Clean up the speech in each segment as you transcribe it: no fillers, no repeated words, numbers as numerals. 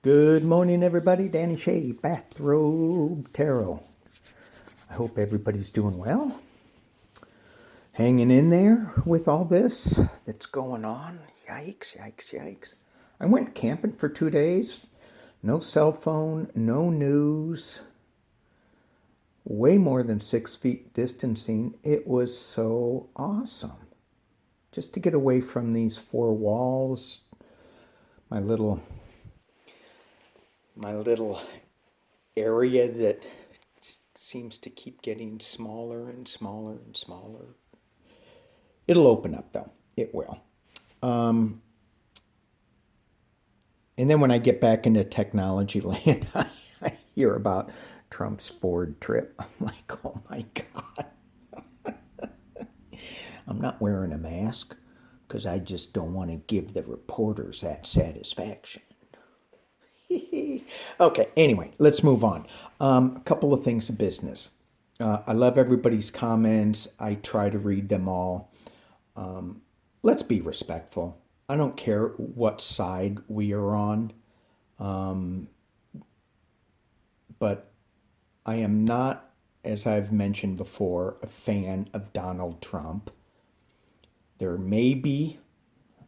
Good morning, everybody. Danny Shea, Bathrobe Tarot. I hope everybody's doing well. Hanging in there with all this that's going on. Yikes, yikes, yikes. I went camping for 2 days. No cell phone, no news. Way more than 6 feet distancing. It was so awesome. Just to get away from these four walls. My little area that seems to keep getting smaller and smaller and smaller. It'll open up though. It will. And then when I get back into technology land, I hear about Trump's Ford trip. I'm like, oh my God. I'm not wearing a mask because I just don't want to give the reporters that satisfaction. Okay, anyway, let's move on. A couple of things of business. I love everybody's comments. I try to read them all. Let's be respectful. I don't care what side we are on. But I am not, as I've mentioned before, a fan of Donald Trump. There may be,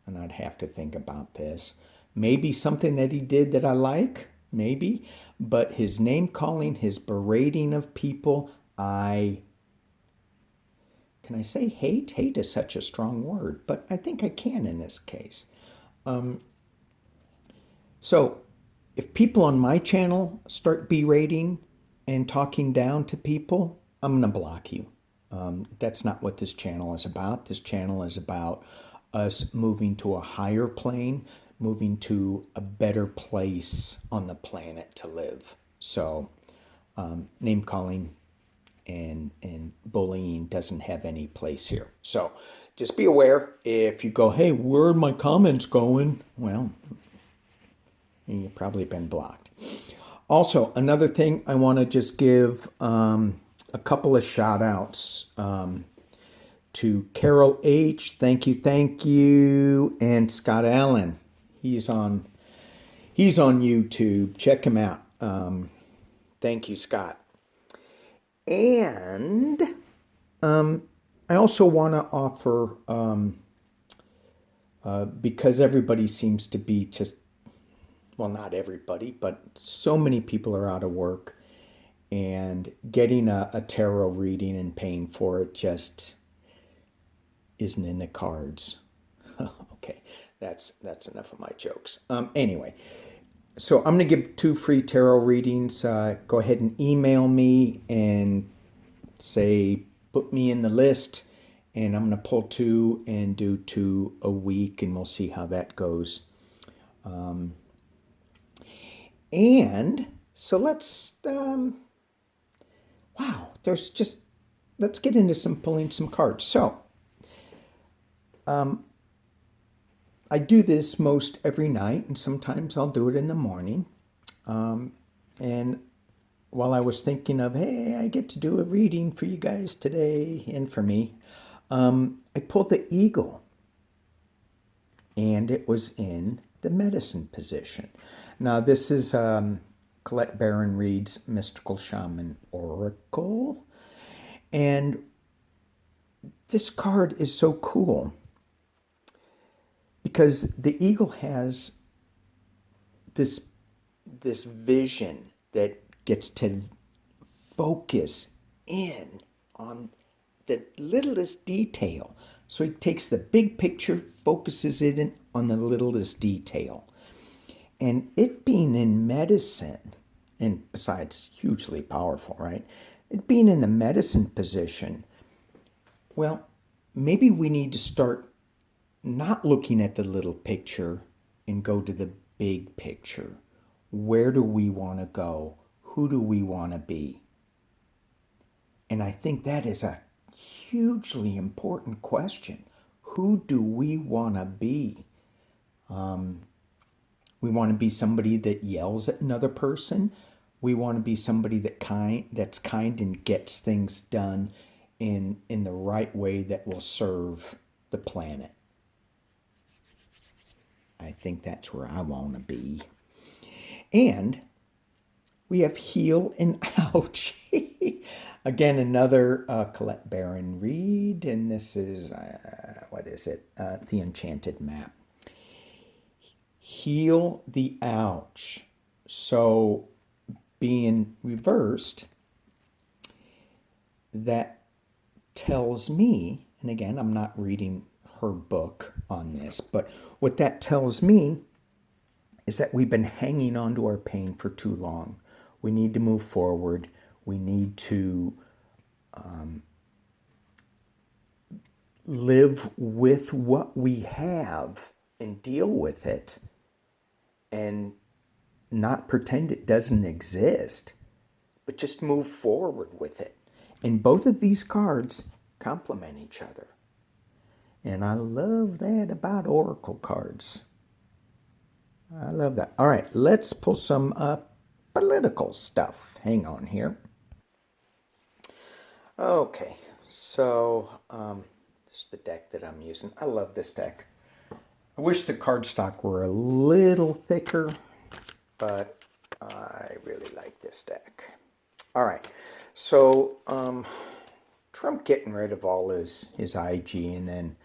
and I'd have to think about this, maybe something that he did that I like, maybe, but his name calling, his berating of people, can I say hate? Hate is such a strong word, but I think I can in this case. So if people on my channel start berating and talking down to people, I'm going to block you. That's not what this channel is about. This channel is about us moving to a higher plane, moving to a better place on the planet to live. So name calling and bullying doesn't have any place here. So just be aware, if you go, hey, where are my comments going? Well, you've probably been blocked. Also, another thing I want to just give a couple of shout outs to Carol H. Thank you. And Scott Allen. He's on YouTube. Check him out. Thank you, Scott. And I also want to offer, because everybody seems to be just, well, not everybody, but so many people are out of work, and getting a tarot reading and paying for it just isn't in the cards. Okay, that's enough of my jokes. Anyway, so I'm going to give 2 free tarot readings. Go ahead and email me and say, put me in the list, and I'm going to pull 2 and do 2 a week, and we'll see how that goes. And so let's get into pulling some cards. So I do this most every night, and sometimes I'll do it in the morning. And while I was thinking of, hey, I get to do a reading for you guys today and for me, I pulled the eagle, and it was in the medicine position. Now, this is Colette Baron Reed's Mystical Shaman Oracle. And this card is so cool because the eagle has this vision that gets to focus in on the littlest detail. So he takes the big picture, focuses it in on the littlest detail. And it being in medicine, and besides hugely powerful, right? It being in the medicine position, well, maybe we need to start not looking at the little picture and go to the big picture. Where do we want to go? Who do we want to be? And I think that is a hugely important question. Who do we want to be? We want to be somebody that yells at another person. We want to be somebody that's kind and gets things done in the right way that will serve the planet. I think that's where I want to be. And we have heal and ouch. Again, another Colette Baron read, and this is, what is it? The Enchanted Map. Heal the ouch. So being reversed, that tells me, and again, I'm not reading her book on this, but what that tells me is that we've been hanging on to our pain for too long. We need to move forward. We need to live with what we have and deal with it and not pretend it doesn't exist, but just move forward with it. And both of these cards complement each other. And I love that about Oracle cards. I love that. All right, let's pull some political stuff. Hang on here. Okay, so this is the deck that I'm using. I love this deck. I wish the cardstock were a little thicker, but I really like this deck. All right, so Trump getting rid of all his IG, and then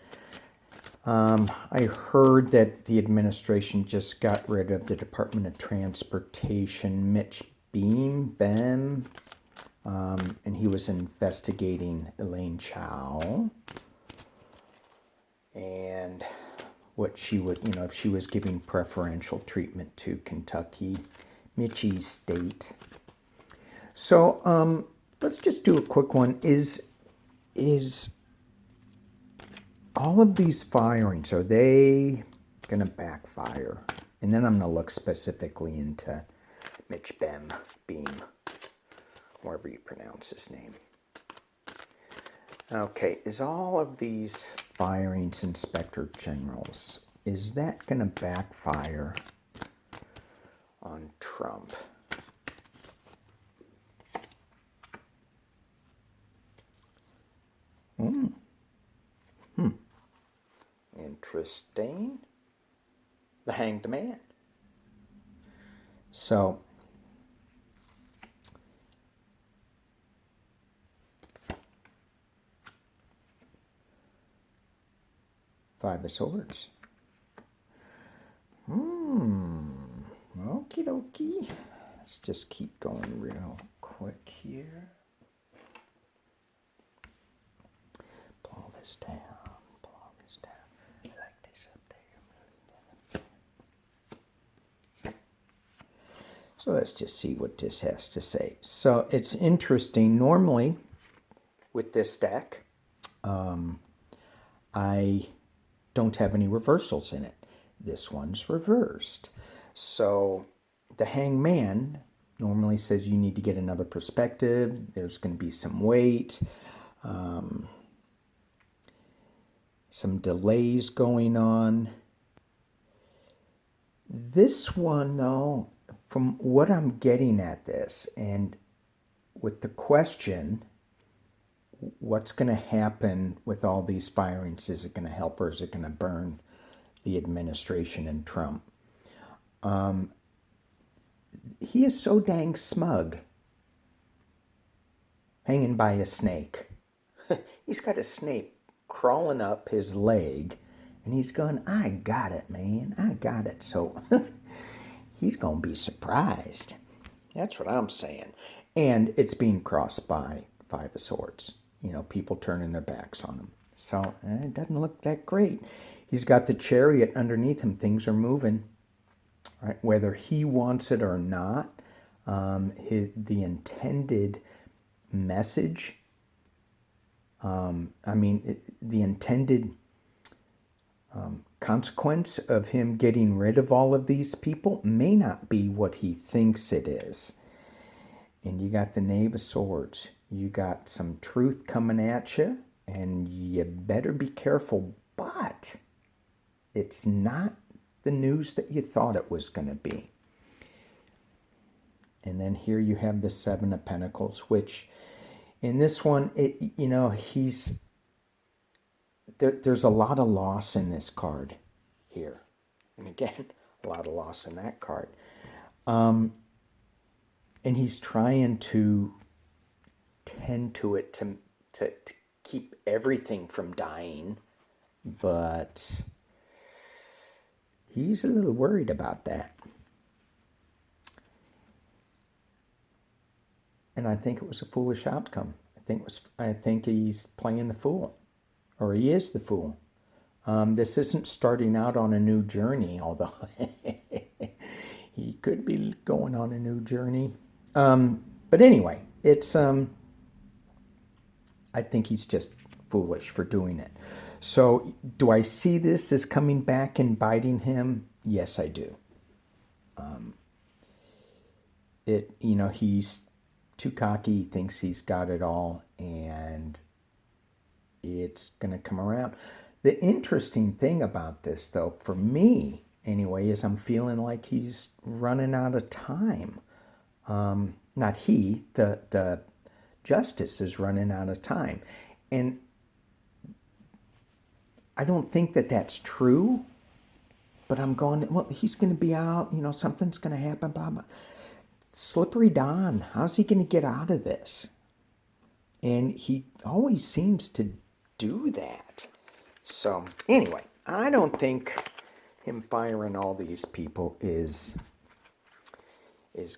I heard that the administration just got rid of the Department of Transportation, Mitch Bem, and he was investigating Elaine Chao and what she would, if she was giving preferential treatment to Kentucky, Mitch's state. So let's just do a quick one. Is all of these firings, are they going to backfire? And then I'm going to look specifically into Mitch Beam, however you pronounce his name. Okay, is all of these firings, Inspector Generals, is that going to backfire on Trump? Interesting. The Hanged Man. So, Five of Swords. Okie dokie. Let's just keep going real quick here. Pull this down. So let's just see what this has to say. So it's interesting. Normally, with this deck, I don't have any reversals in it. This one's reversed. So the Hangman normally says you need to get another perspective. There's going to be some wait, some delays going on. This one, though, from what I'm getting at this, and with the question, what's going to happen with all these firings? Is it going to help or is it going to burn the administration and Trump? He is so dang smug, hanging by a snake. He's got a snake crawling up his leg, and he's going, I got it, man. I got it. So he's going to be surprised. That's what I'm saying. And it's being crossed by Five of Swords. People turning their backs on him. So it doesn't look that great. He's got the Chariot underneath him. Things are moving. Right? Whether he wants it or not, the intended message, the intended consequence of him getting rid of all of these people may not be what he thinks it is. And you got the Knave of Swords. You got some truth coming at you, and you better be careful. But it's not the news that you thought it was going to be. And then here you have the Seven of Pentacles, which in this one, there's a lot of loss in this card here. And again, a lot of loss in that card. And he's trying to tend to it to keep everything from dying, but he's a little worried about that. And I think it was a foolish outcome. I think he's playing the fool, or he is the fool. This isn't starting out on a new journey, although he could be going on a new journey. But anyway, it's I think he's just foolish for doing it. So do I see this as coming back and biting him? Yes, I do. He's too cocky, he thinks he's got it all, and it's going to come around. The interesting thing about this, though, for me anyway, is I'm feeling like he's running out of time. Not he, the justice is running out of time. And I don't think that that's true, but I'm going, well, he's going to be out, something's going to happen, blah, blah. Slippery Don, how's he going to get out of this? And he always seems to do that. So anyway, I don't think him firing all these people is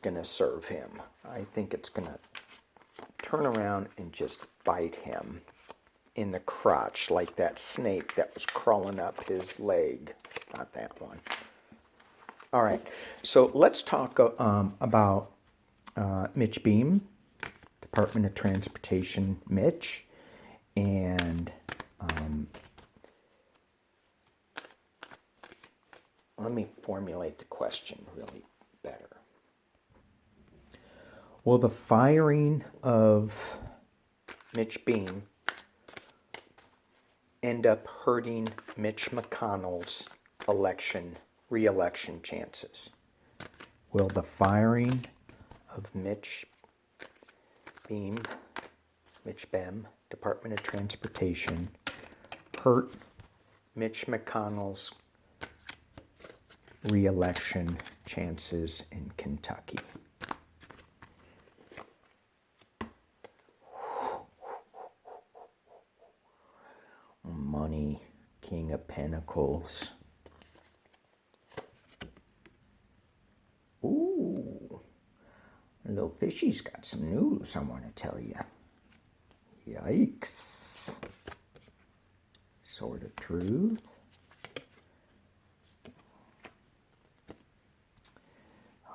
going to serve him. I think it's going to turn around and just bite him in the crotch like that snake that was crawling up his leg. Not that one. All right, so let's talk about Mitch Beam, Department of Transportation, Mitch, and let me formulate the question really better. Will the firing of Mitch Beam end up hurting Mitch McConnell's re-election chances? Will the firing of Mitch Beam, Department of Transportation, hurt Mitch McConnell's re-election chances in Kentucky? Money, King of Pentacles. Ooh, little fishy's got some news I want to tell you. Yikes. Sword of Truth.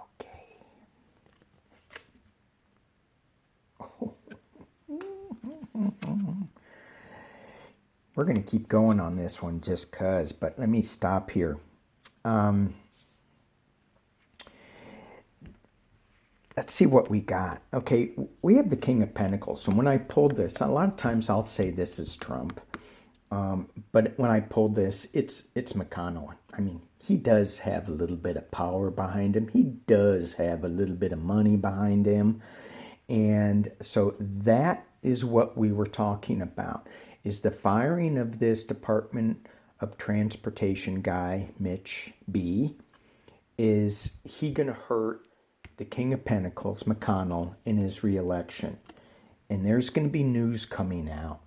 Okay. We're going to keep going on this one just because, but let me stop here. Let's see what we got. Okay, we have the King of Pentacles. And when I pulled this, a lot of times I'll say this is Trump. But when I pulled this, it's McConnell. I mean, he does have a little bit of power behind him. He does have a little bit of money behind him. And so that is what we were talking about, is the firing of this Department of Transportation guy, Mitch B. Is he going to hurt the King of Pentacles, McConnell, in his re-election? And there's going to be news coming out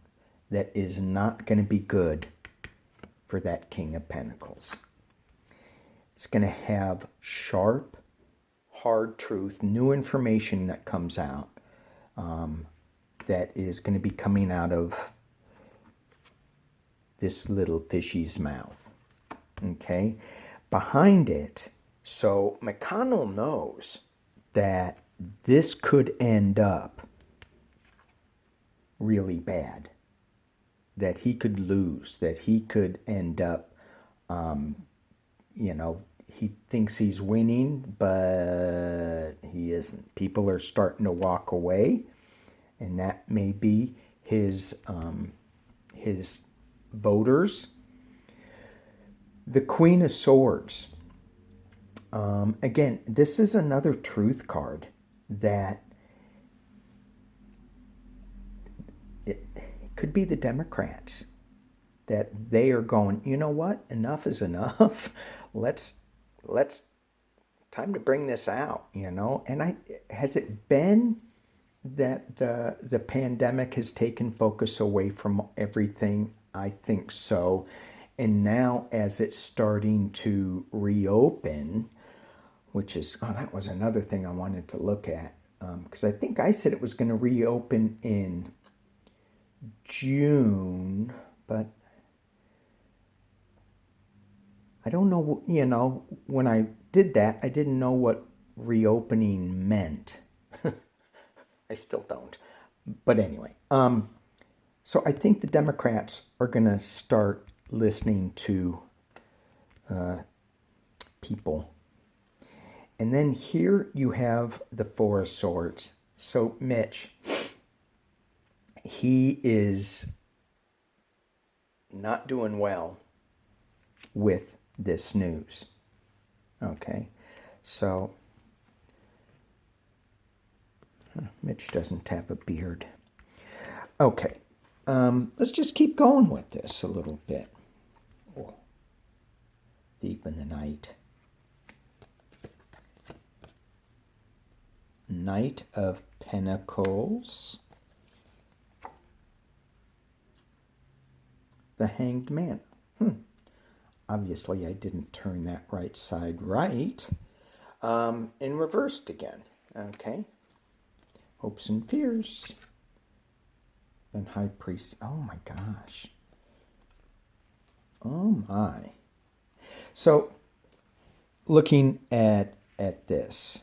that is not going to be good for that King of Pentacles. It's going to have sharp, hard truth, new information that comes out that is going to be coming out of this little fishy's mouth. Okay? Behind it, so McConnell knows that this could end up really bad, that he could lose, that he could end up, he thinks he's winning, but he isn't. People are starting to walk away, and that may be his voters. The Queen of Swords. Again, this is another truth card that it could be the Democrats, that they are going, you know what, enough is enough. Let's time to bring this out, And has it been that the pandemic has taken focus away from everything? I think so. And now as it's starting to reopen, which is, that was another thing I wanted to look at, because I think I said it was going to reopen in June, but I don't know, when I did that, I didn't know what reopening meant. I still don't. But anyway, so I think the Democrats are going to start listening to people. And then here you have the Four of Swords. So Mitch, he is not doing well with this news. Okay, so Mitch doesn't have a beard. Okay, let's just keep going with this a little bit. Oh. Thief in the night. Knight of Pentacles. The Hanged Man. Obviously, I didn't turn that right side right. And reversed again. Okay. Hopes and Fears. And High Priest. Oh my gosh. Oh my. So, looking at this.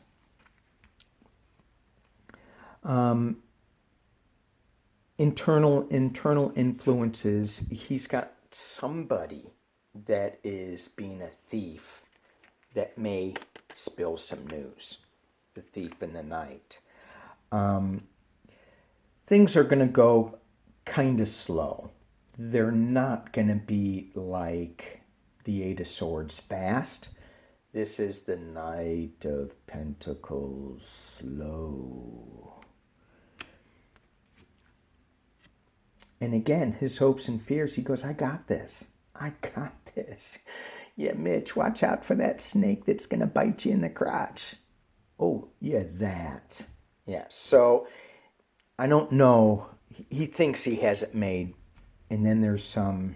Internal influences. He's got somebody that is being a thief that may spill some news. The thief in the night. Things are going to go kind of slow. They're not going to be like the Eight of Swords fast. This is the Knight of Pentacles slow. And again, his hopes and fears, he goes, I got this. I got this. Yeah, Mitch, watch out for that snake that's going to bite you in the crotch. Oh, yeah, that. Yeah, so I don't know. He thinks he has it made. And then there's some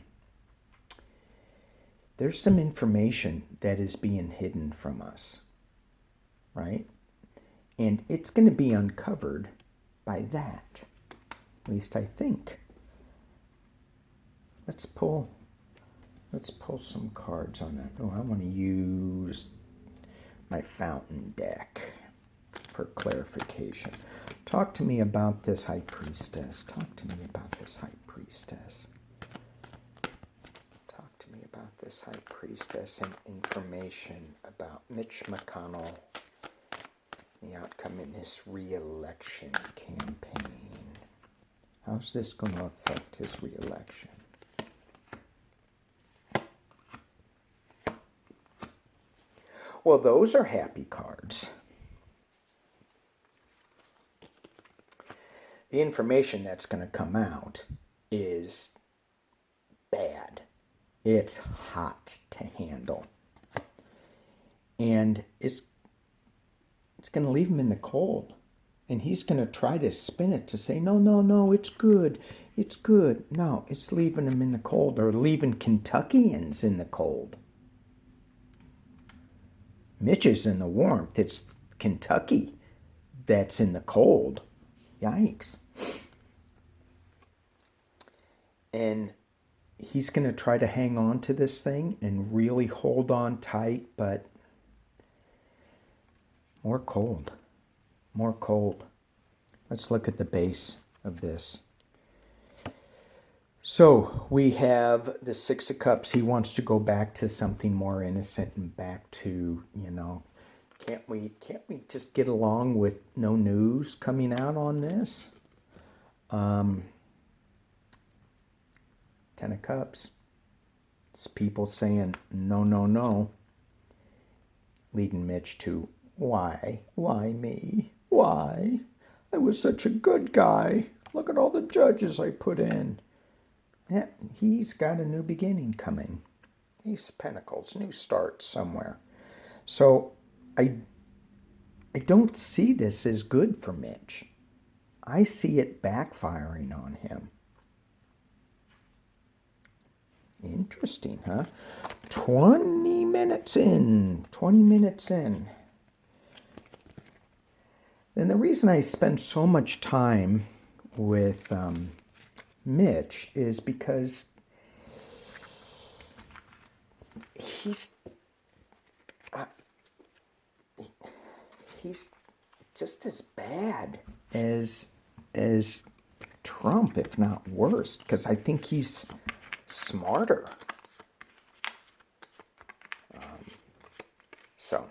information that is being hidden from us, right? And it's going to be uncovered by that. At least I think. Let's pull some cards on that. Oh, I want to use my fountain deck for clarification. Talk to me about this High Priestess. Talk to me about this High Priestess. Talk to me about this High Priestess and information about Mitch McConnell, the outcome in his re-election campaign. How's this going to affect his re-election? Well, those are happy cards. The information that's going to come out is bad. It's hot to handle. And it's going to leave him in the cold. And he's going to try to spin it to say, no, it's good. It's good. No, it's leaving him in the cold, or leaving Kentuckians in the cold. Mitch is in the warmth. It's Kentucky that's in the cold. Yikes. And he's going to try to hang on to this thing and really hold on tight, but more cold. More cold. Let's look at the base of this. So we have the Six of Cups. He wants to go back to something more innocent and back to, can't we just get along with no news coming out on this? 10 of Cups. It's people saying no. Leading Mitch to, why? Why me? Why? I was such a good guy. Look at all the judges I put in. Yeah, he's got a new beginning coming. Ace of Pentacles, new start somewhere. So I I don't see this as good for Mitch. I see it backfiring on him. Interesting, huh? 20 minutes in. 20 minutes in. And the reason I spend so much time with Mitch is because he's just as bad as Trump, if not worse, because I think he's smarter. So,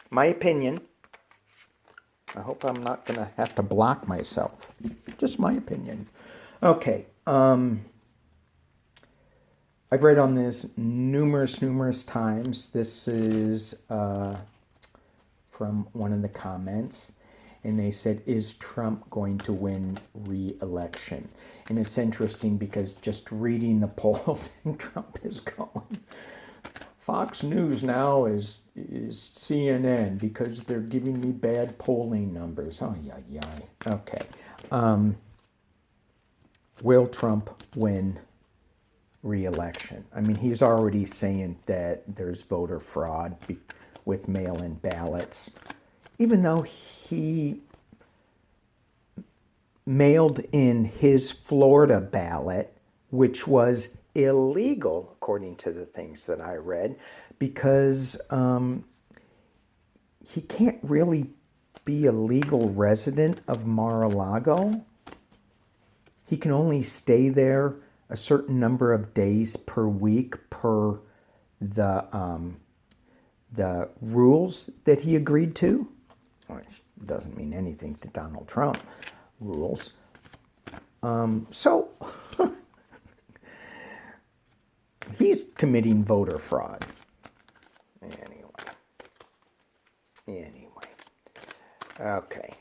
my opinion. I hope I'm not going to have to block myself. Just my opinion. Okay. I've read on this numerous times. This is from one of the comments. And they said, is Trump going to win re-election? And it's interesting because just reading the polls, Trump is going. Fox News now is CNN because they're giving me bad polling numbers. Oh, yeah. Okay. Will Trump win re-election? I mean, he's already saying that there's voter fraud with mail-in ballots, even though he mailed in his Florida ballot, which was illegal, according to the things that I read, because he can't really be a legal resident of Mar-a-Lago. He can only stay there a certain number of days per week per the rules that he agreed to, which doesn't mean anything to Donald Trump rules. So he's committing voter fraud. Anyway. Okay.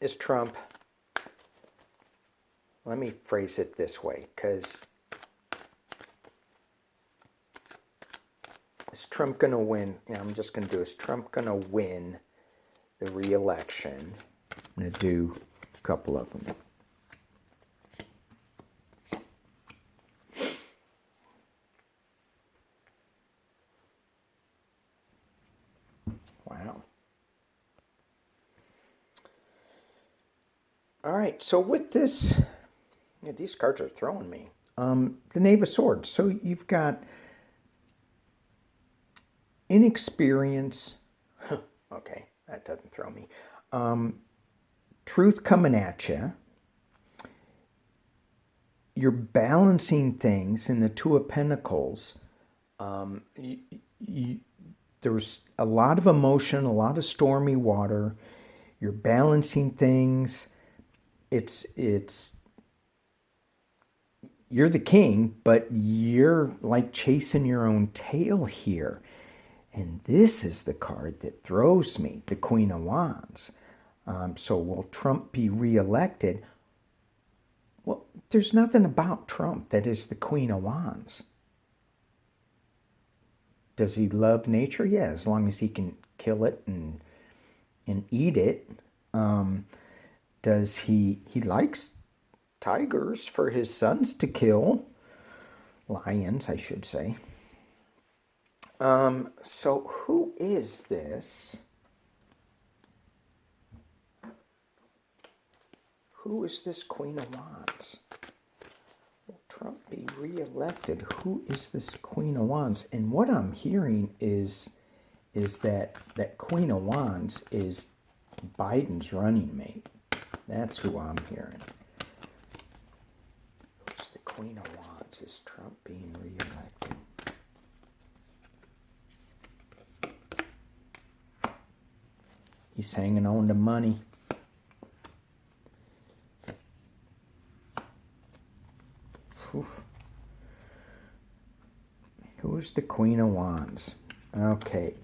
Is Trump... Let me phrase it this way, because is Trump going to win? Yeah, I'm just going to do, is Trump going to win the re-election? I'm going to do a couple of them. Wow. All right, so with this, these cards are throwing me. The Knave of Swords. So you've got inexperience. Okay, that doesn't throw me. Truth coming at you. You're balancing things in the Two of Pentacles. There's a lot of emotion, a lot of stormy water. You're balancing things. It's you're the king, but you're like chasing your own tail here. And this is the card that throws me, the Queen of Wands. So will Trump be reelected? Well, there's nothing about Trump that is the Queen of Wands. Does he love nature? Yeah, as long as he can kill it and eat it. Does he likes tigers for his sons to kill. Lions, I should say. So who is this? Who is this Queen of Wands? Will Trump be reelected? Who is this Queen of Wands? And what I'm hearing is that Queen of Wands is Biden's running mate. That's who I'm hearing. Who's the Queen of Wands? Is Trump being reelected? He's hanging on to money. Whew. Who's the Queen of Wands? Okay.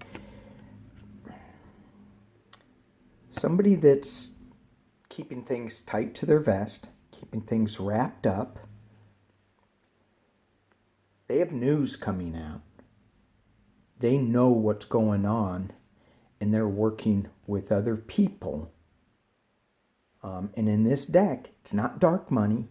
Somebody that's keeping things tight to their vest, keeping things wrapped up. They have news coming out. They know what's going on, and they're working with other people. And in this deck, it's not dark money,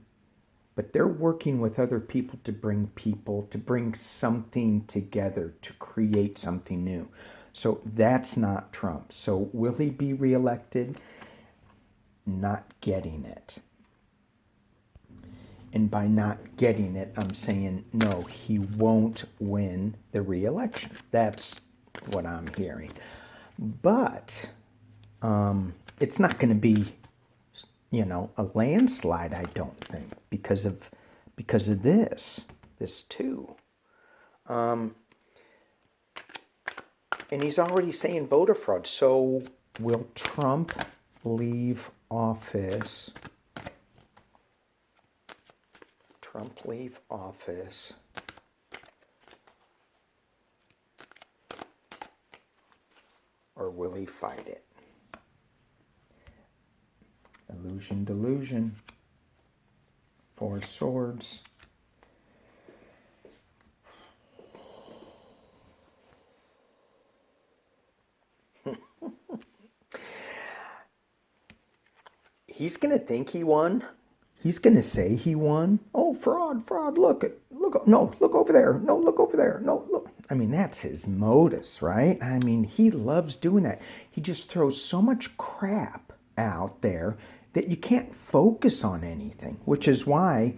but they're working with other people, to bring something together, to create something new. So that's not Trump. So will he be reelected? Not getting it. And by not getting it, I'm saying no, he won't win the reelection. That's what I'm hearing. But it's not going to be, a landslide, I don't think, because of this too. And he's already saying voter fraud. So will Trump leave office? Trump leave office or will he fight it? Illusion, delusion. Four of Swords. He's going to think he won. He's going to say he won. Oh, fraud, look over there. No, look over there. No, look. I mean, that's his modus, right? I mean, he loves doing that. He just throws so much crap out there that you can't focus on anything, which is why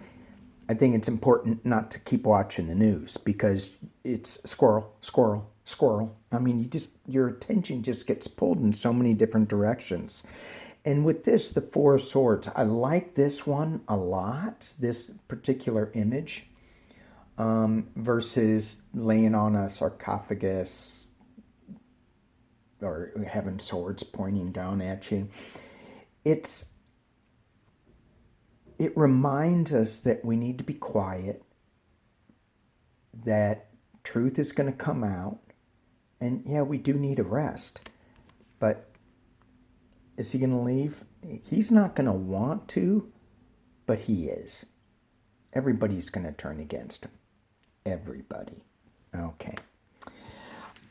I think it's important not to keep watching the news, because it's squirrel. I mean, your attention just gets pulled in so many different directions. And with this, the Four of Swords, I like this one a lot, this particular image, versus laying on a sarcophagus or having swords pointing down at you. It reminds us that we need to be quiet, that truth is going to come out, and yeah, we do need a rest, but is he going to leave? He's not going to want to, but he is. Everybody's going to turn against him. Everybody. Okay.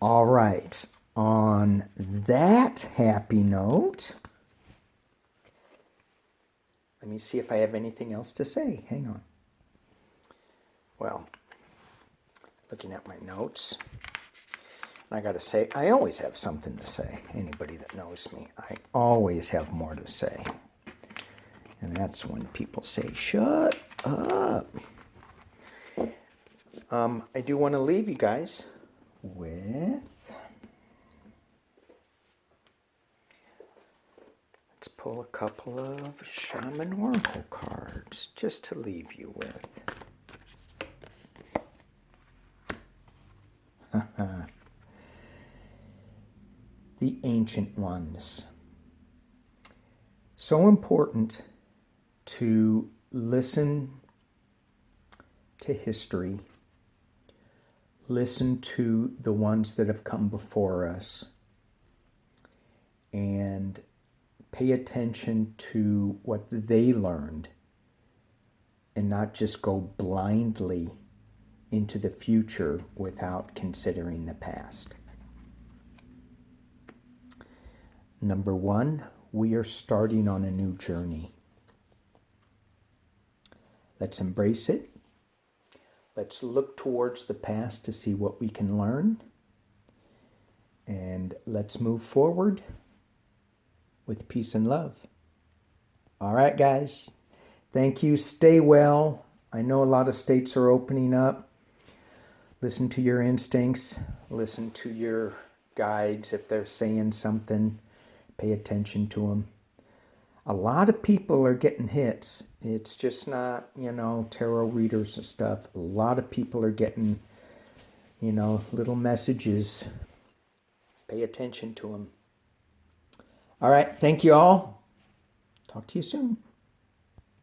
All right. On that happy note, let me see if I have anything else to say. Hang on. Well, looking at my notes, I got to say, I always have something to say. Anybody that knows me, I always have more to say. And that's when people say, shut up. I do want to leave you guys with... Let's pull a couple of Shaman Oracle cards just to leave you with. The Ancient Ones. So important to listen to history, listen to the ones that have come before us, and pay attention to what they learned, and not just go blindly into the future without considering the past. Number one, we are starting on a new journey. Let's embrace it. Let's look towards the past to see what we can learn. And let's move forward with peace and love. All right, guys. Thank you. Stay well. I know a lot of states are opening up. Listen to your instincts. Listen to your guides if they're saying something. Pay attention to them. A lot of people are getting hits. It's just not, tarot readers and stuff. A lot of people are getting, little messages. Pay attention to them. All right. Thank you all. Talk to you soon.